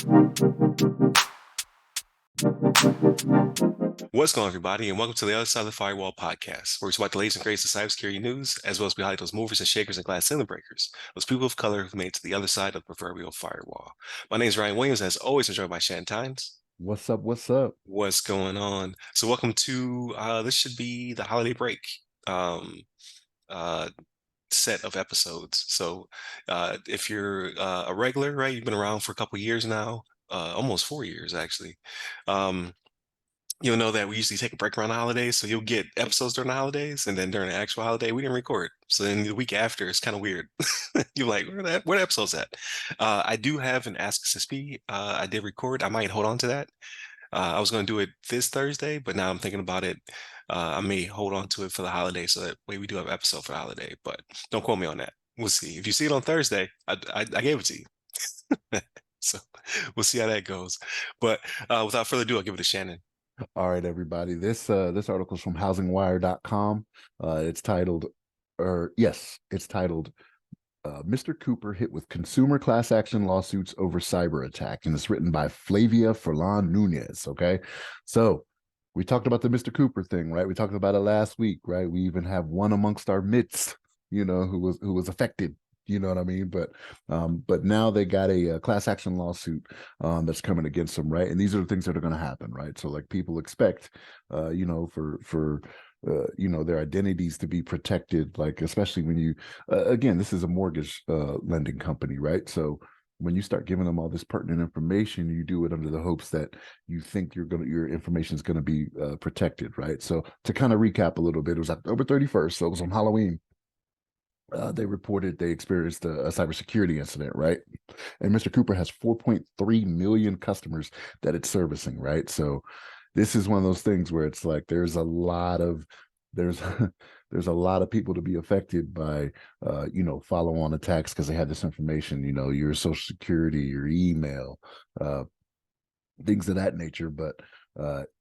What's going on, everybody, and welcome to the Other Side of the Firewall podcast, where we talk about the latest and greatest of cybersecurity news, as well as we highlight those movers and shakers and glass ceiling breakers, those people of color who've made it to the other side of the proverbial firewall. My name is Ryan Williams, and as always, I'm joined by Shannon. What's up? What's up? What's going on? So, welcome to this should be the holiday break uh, set of episodes. So, if you're a regular, right, you've been around for a couple years now, almost 4 years actually. You'll know that we usually take a break around the holidays, so you'll get episodes during the holidays, and then during the actual holiday, we didn't record. So then the week after, it's kind of weird. You're like, where the episode's at? I do have an Ask SSP. I did record. I might hold on to that. I was going to do it this Thursday, but now I'm thinking about it. I may hold on to it for the holiday, so that way we do have an episode for the holiday. But don't quote me on that. We'll see. If you see it on Thursday, I gave it to you. So we'll see how that goes. But without further ado, I'll give it to Shannon. All right, everybody. This article is from housingwire.com. It's titled Mr. Cooper hit with consumer class action lawsuits over cyber attack, and it's written by Flavia Furlan Nunez. Okay. So we talked about the Mr. Cooper thing, right? We talked about it last week, right? We even have one amongst our midst, who was affected. You know what I mean? But now they got a class action lawsuit that's coming against them, right? And these are the things that are going to happen, right? So like people expect, for their identities to be protected, like especially when you, again, this is a mortgage lending company, right? So when you start giving them all this pertinent information, you do it under the hopes that you think your information is going to be protected, right? So to kind of recap a little bit, it was October 31st, so it was on Halloween. They reported they experienced a cybersecurity incident, right? And Mr. Cooper has 4.3 million customers that it's servicing, right? So this is one of those things where it's like there's a lot of people to be affected by follow-on attacks because they had this information, your social security, your email, things of that nature. But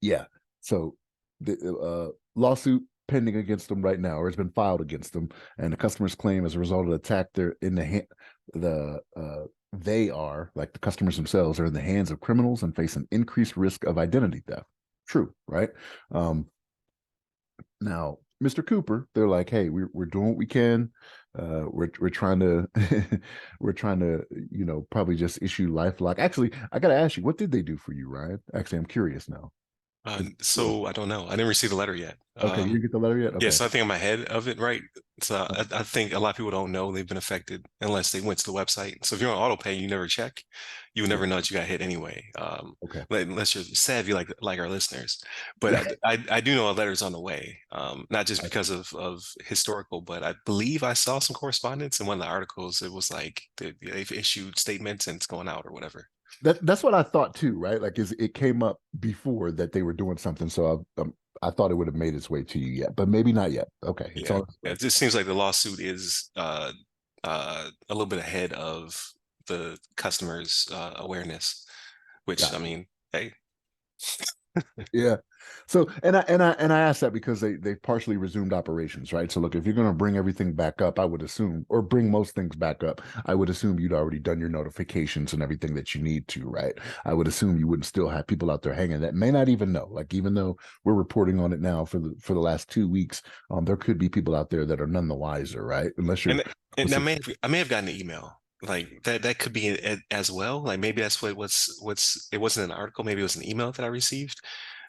yeah, so the lawsuit pending against them right now, or has been filed against them, and the customers claim as a result of the attack, they are, like the customers themselves, are in the hands of criminals and face an increased risk of identity theft. True, right? Now, Mr. Cooper, they're like, hey, we're doing what we can. We're trying to probably just issue LifeLock. Actually, I got to ask you, what did they do for you, Ryan? Actually, I'm curious now. So I don't know. I didn't receive the letter yet. Okay, you didn't get the letter yet? Okay. Yeah, so I think I'm ahead of it, right? So I think a lot of people don't know they've been affected unless they went to the website. So if you're on auto pay, you never check, you would never know that you got hit anyway. Okay. Unless you're savvy like our listeners. But I do know a letter's on the way, not just because of historical, but I believe I saw some correspondence in one of the articles. It was like they've issued statements and it's going out or whatever. That's what I thought too, right? Like, it came up before that they were doing something, so I thought it would have made its way to you yet, but maybe not yet. Okay, it's Yeah, it just seems like the lawsuit is a little bit ahead of the customer's awareness, which I mean, hey. Yeah. So and I asked that because they partially resumed operations, right? So look, if you're going to bring everything back up, I would assume, or bring most things back up, I would assume you'd already done your notifications and everything that you need to, right? I would assume you wouldn't still have people out there hanging that may not even know. Like, even though we're reporting on it now for the last 2 weeks, there could be people out there that are none the wiser, right? Unless you're and I may have gotten an email like that could be as well. Like maybe that's what's it wasn't an article, maybe it was an email that I received.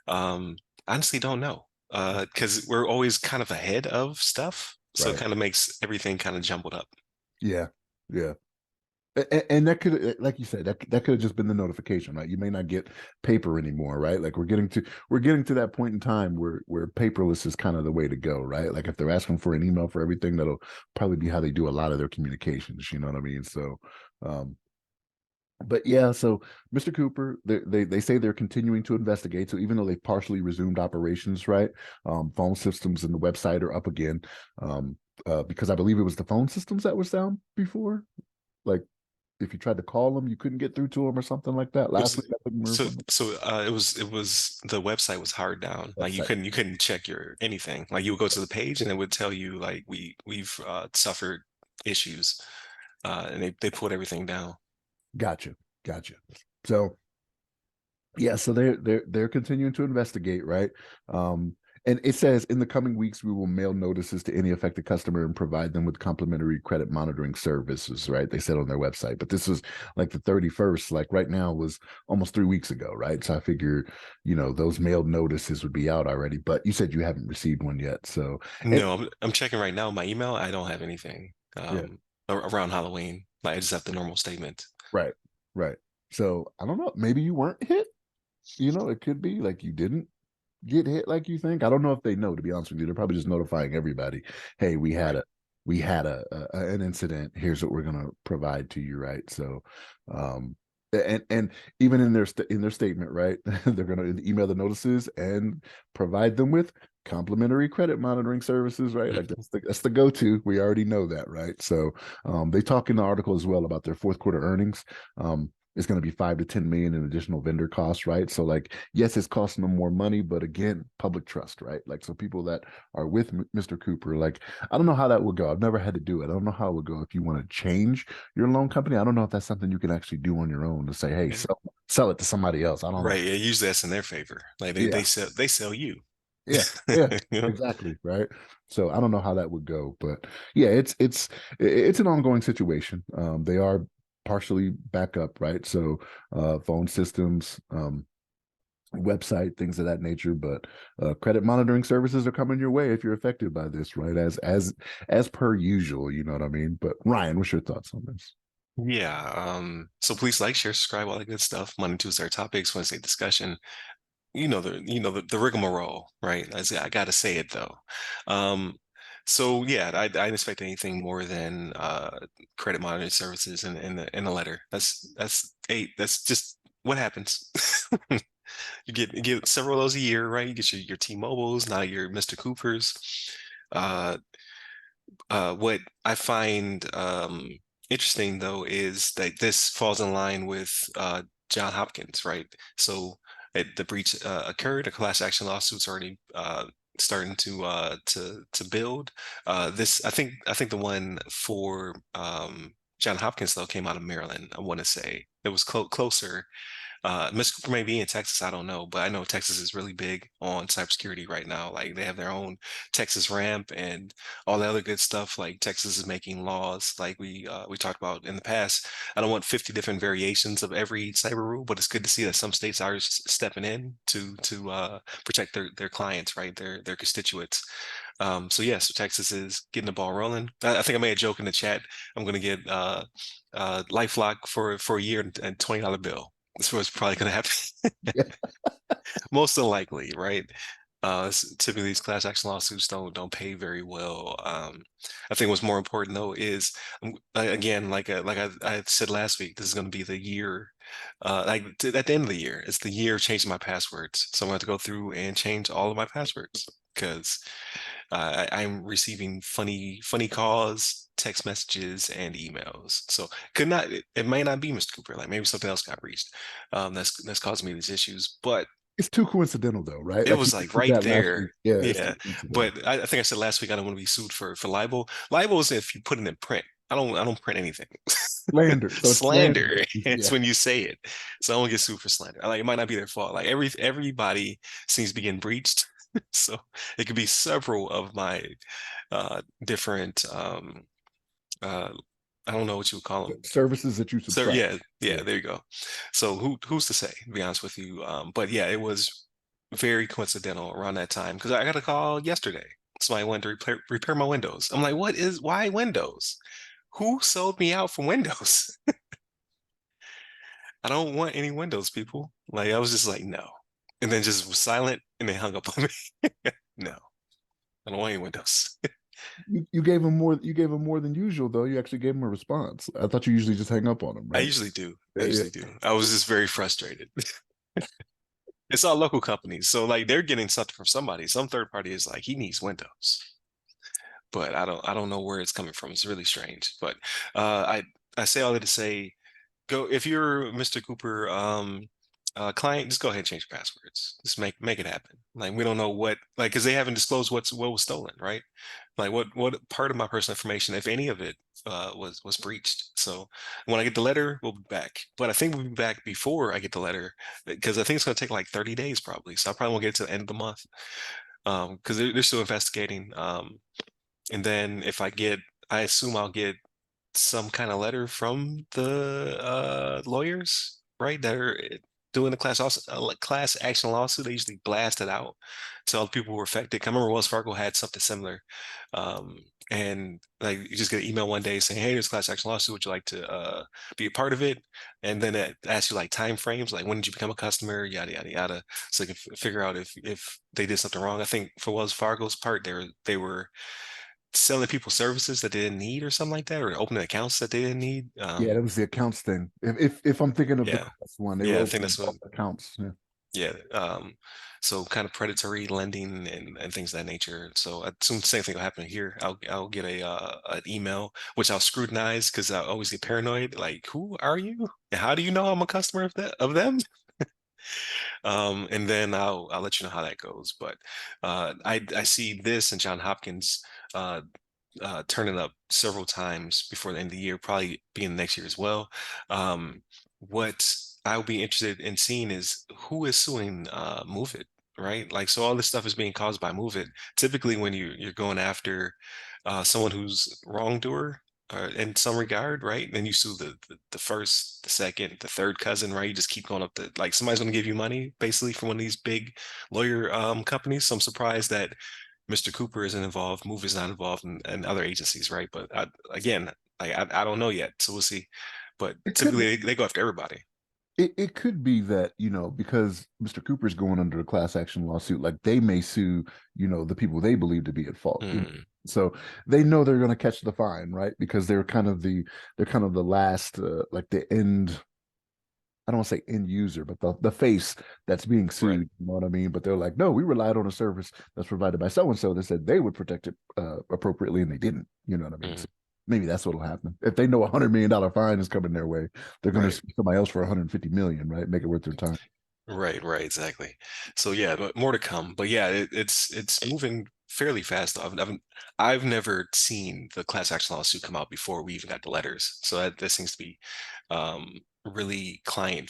Honestly don't know. Because we're always kind of ahead of stuff. So it right. kind of makes everything kind of jumbled up. Yeah. Yeah. And that could, like you said, that could have just been the notification, right? You may not get paper anymore, right? Like we're getting to that point in time where paperless is kind of the way to go, right? Like if they're asking for an email for everything, that'll probably be how they do a lot of their communications. You know what I mean? So, but yeah, so Mr. Cooper, they say they're continuing to investigate. So even though they've partially resumed operations, right? Phone systems and the website are up again. Because I believe it was the phone systems that was down before. Like, if you tried to call them, you couldn't get through to them or something like that. Last week, I couldn't remember. So it was the website was hard down. Like you couldn't check your anything. Like you would go to the page and it would tell you like we've suffered issues, and they pulled everything down. Gotcha. Gotcha. So yeah, so they're continuing to investigate, right? And it says in the coming weeks we will mail notices to any affected customer and provide them with complimentary credit monitoring services, right? They said on their website, but this was like the 31st, like right now was almost 3 weeks ago, right? So I figured, those mailed notices would be out already, but you said you haven't received one yet. So, and No, I'm checking right now my email. I don't have anything yeah, around Halloween. Like I just have the normal statement. right, right. So I don't know, maybe you weren't hit, it could be like you didn't get hit like you think. I don't know if they know, to be honest with you. They're probably just notifying everybody, hey, Right. we had an incident. Here's what we're gonna provide to you, right? So and even in their statement, right, they're gonna email the notices and provide them with complimentary credit monitoring services, right? Like Mhm. that's the go-to. We already know that, right? So they talk in the article as well about their fourth quarter earnings. It's going to be 5 to 10 million in additional vendor costs, right? So, like, yes, it's costing them more money, but again, public trust, right? Like, so people that are with Mr. Cooper, like, I don't know how that would go. I've never had to do it. I don't know how it would go if you want to change your loan company. I don't know if that's something you can actually do on your own to say, hey, Yeah. sell it to somebody else. I don't know. Right. Yeah, usually that's in their favor. Like Yeah, they sell you. yeah, yeah, You know? exactly, right. So I don't know how that would go, but yeah, it's an ongoing situation. They are partially back up, right? So phone systems, website, things of that nature. But credit monitoring services are coming your way if you're affected by this, right? As per usual, you know what I mean? But Ryan, what's your thoughts on this? Yeah. So please like, share, subscribe, all that good stuff. Monday, Tuesday topics, Wednesday discussion. The rigmarole, right? I gotta say it though. Um, so yeah, I didn't expect anything more than credit monitoring services in the letter. That's just what happens. You get several of those a year, right? You get your T-Mobiles, now your Mr. Coopers. Uh, what I find interesting though is that this falls in line with John Hopkins, right? So the breach occurred, a class action lawsuit's already starting to build. This I think the one for John Hopkins though came out of Maryland. I want to say it was closer. Miss Cooper may be in Texas, I don't know, but I know Texas is really big on cybersecurity right now. Like they have their own Texas ramp and all the other good stuff. Like Texas is making laws, like we talked about in the past. I don't want 50 different variations of every cyber rule, but it's good to see that some states are stepping in to protect their clients, right? Their constituents. So yeah, so Texas is getting the ball rolling. I think I made a joke in the chat. I'm gonna get LifeLock for a year and $20 bill. That's what's probably going to happen. Yeah, Most unlikely, right? Typically, these class action lawsuits don't pay very well. I think what's more important though is again, I said last week, this is going to be the year. At the end of the year, it's the year of changing my passwords. So I'm going to go through and change all of my passwords because I'm receiving funny calls, text messages, and emails. So it may not be Mr. Cooper. Like maybe something else got breached. That's causing me these issues. But it's too coincidental though, right? it Like you was like mentioned right that last week. there. Yeah, it's too Yeah. coincidental. But I think I said last week I don't want to be sued for libel. Libel is if you put it in print. I don't print anything. Slander. So it's slander. Slander. It's Yeah. when you say it. So I don't get sued for slander. Like it might not be their fault. Like everybody seems to be getting breached. So it could be several of my different uh I don't know what you would call them. Services that you So subscribe. yeah, Yeah. there you go. So who's to say, to be honest with you? But yeah, it was very coincidental around that time because I got a call yesterday. Somebody wanted to repair my Windows. I'm like, why Windows? Who sold me out from Windows? I don't want any Windows, people. Like I was just like, no. And then just was silent and they hung up on me. No, I don't want any Windows. You gave him more. You gave him more than usual, though. You actually gave him a response. I thought you usually just hang up on him, I right? usually do. I Yeah, yeah. usually do. I was just very frustrated. It's all local companies. So like they're getting something from somebody. Some third party is like, he needs Windows. But I don't know where it's coming from. It's really strange. But I say all that to say, go if you're Mr. Cooper client, just go ahead and change your passwords. Just make it happen. Like we don't know what, like, because they haven't disclosed what was stolen, right? Like what part of my personal information, if any of it, was breached. So when I get the letter, we'll be back. But I think we'll be back before I get the letter because I think it's going to take like 30 days probably. So I probably won't get it to the end of the month because they're still investigating. And then if I get, I assume I'll get some kind of letter from the lawyers, right? That are doing the class action lawsuit. They usually blast it out to all the people who were affected. I remember Wells Fargo had something similar. Um, and like you just get an email one day saying, "Hey, there's a class action lawsuit. Would you like to be a part of it?" And then it asks you like time frames, like when did you become a customer, yada yada yada, so you can figure out if they did something wrong. I think for Wells Fargo's part, they were selling people services that they didn't need or something like that, or opening accounts that they didn't need. Yeah, that was the accounts thing. If I'm thinking of the Yeah, class one, they were yeah, I think opening that's what. bulk accounts. Yeah. Yeah, so kind of predatory lending and things of that nature. So I assume the same thing will happen here. I'll get a an email which I'll scrutinize because I always get paranoid. Like, who are you? And how do you know I'm a customer of them? And then I'll let you know how that goes. But I see this and John Hopkins uh, turning up several times before the end of the year, probably being next year as well. What I'll be interested in seeing is who is suing Move It, right? Like, so all this stuff is being caused by Move It. Typically, when you're going after someone who's wrongdoer. In some regard, right? Then you sue the first, the second, the third cousin, right? You just keep going up the like somebody's going to give you money basically from one of these big lawyer companies. So I'm surprised that Mr. Cooper isn't involved, Move is not involved, and other agencies, right? But again, I don't know yet, so we'll see. But It could typically they go after everybody. it could be that, because Mr. Cooper's going under a class action lawsuit, like they may sue, the people they believe to be at fault. Hmm, So they know they're going to catch the fine, right? Because they're kind of the last like the end. I don't want to say end user, but the face that's being right. sued. You know what I mean? But they're like, no, we relied on a service that's provided by so and so. They said they would protect it appropriately, and they didn't. You know what I mean? So Hmm, maybe that's what'll happen. If they know $100 million fine is coming their way, they're going to right. sue somebody else for 150 million, right? Make it worth their time. Right, right, exactly. So yeah, but more to come. But yeah, it's moving fairly fast. I've never seen the class action lawsuit come out before we even got the letters. So that seems to be really client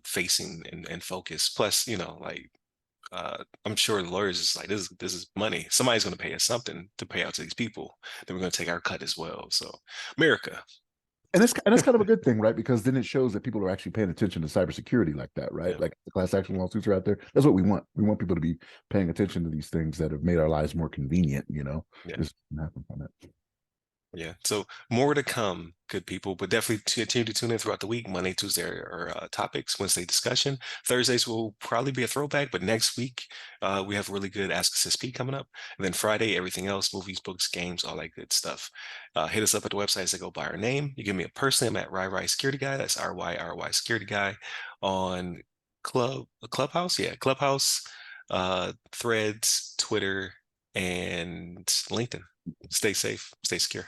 facing and focus. Plus, like I'm sure the lawyers is like this is money. Somebody's going to pay us something to pay out to these people. Then we're going to take our cut as well. So America, And that's kind of a good thing, right? Because then it shows that people are actually paying attention to cybersecurity like that, right? yeah, Like the class action lawsuits are out there. That's what we want. We want people to be paying attention to these things that have made our lives more convenient. yeah. This can happen from it. Yeah. So more to come, good people, but definitely continue to tune in throughout the week. Monday, Tuesday are topics, Wednesday discussion. Thursdays will probably be a throwback, but next week we have a really good Ask SSP coming up. And then Friday, everything else, movies, books, games, all that good stuff. Hit us up at the websites that go by our name. You give me a personally, I'm at RyRy Security Guy. That's RYRY Security Guy on Clubhouse. Yeah, Clubhouse, Threads, Twitter, and LinkedIn. Stay safe, stay secure.